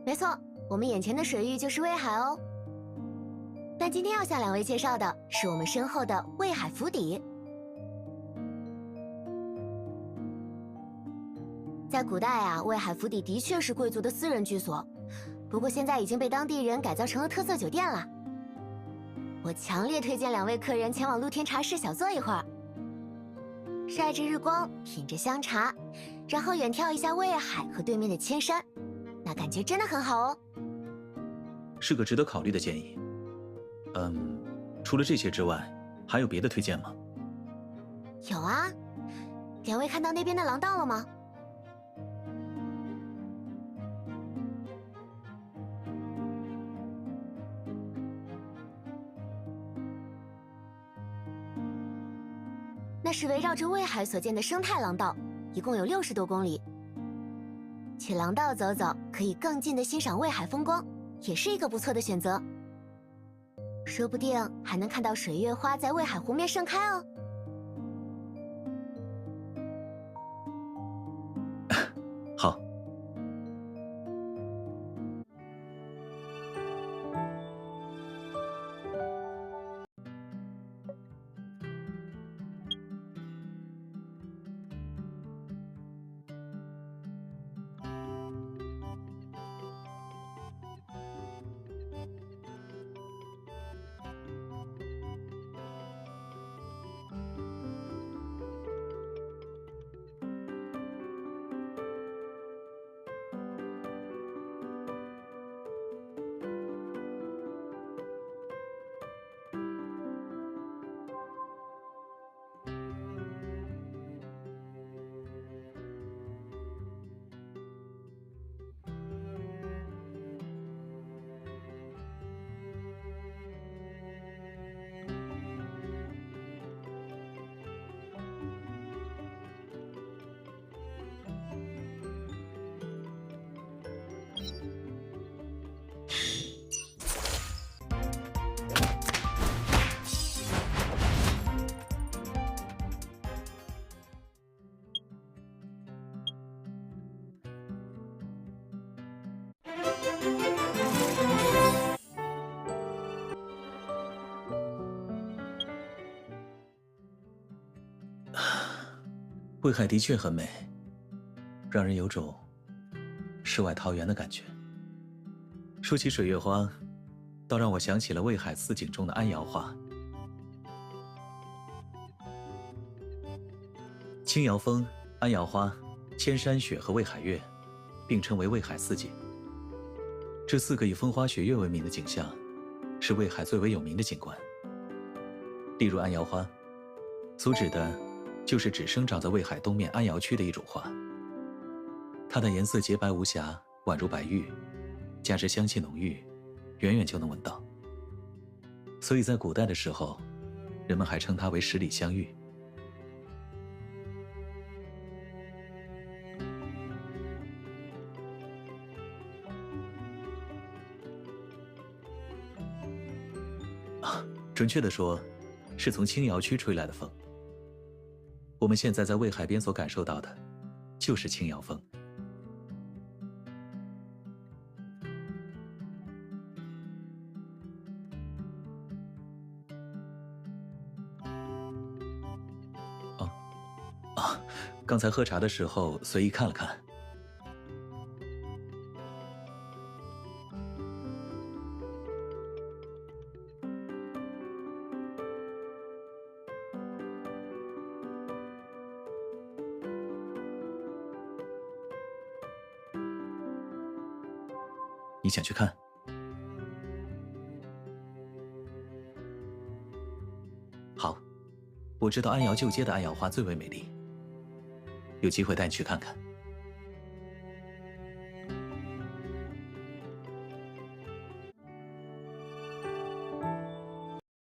没错，我们眼前的水域就是魏海哦。但今天要向两位介绍的是我们身后的魏海府邸。在古代啊，魏海府邸的确是贵族的私人居所，不过现在已经被当地人改造成了特色酒店了。我强烈推荐两位客人前往露天茶室小坐一会儿，晒着日光，品着香茶，然后远眺一下魏海和对面的千山，那感觉真的很好哦。是个值得考虑的建议。除了这些之外，还有别的推荐吗？有啊，两位看到那边的廊道了吗？那是围绕着魏海所建的生态廊道，一共有60多公里。去廊道走走，可以更近的欣赏魏海风光，也是一个不错的选择。说不定还能看到水月花在魏海湖面盛开哦。好。魏海的确很美，让人有种世外桃源的感觉。说起水月花，倒让我想起了魏海四景中的安瑶花。青瑶峰、安瑶花、千山雪和魏海月，并称为魏海四景。这4个以风花雪月闻名的景象，是魏海最为有名的景观。例如安瑶花，所指的就是只生长在魏海东面安瑶区的一种花。它的颜色洁白无瑕，宛如白玉，加之香气浓郁，远远就能闻到。所以在古代的时候，人们还称它为十里香玉。准确地说，是从青瑶区吹来的风。我们现在在魏海边所感受到的，就是青瑶风。刚才喝茶的时候随意看了看。你想去看？好，我知道安瑶旧街的安瑶花最为美丽，有机会带你去看看。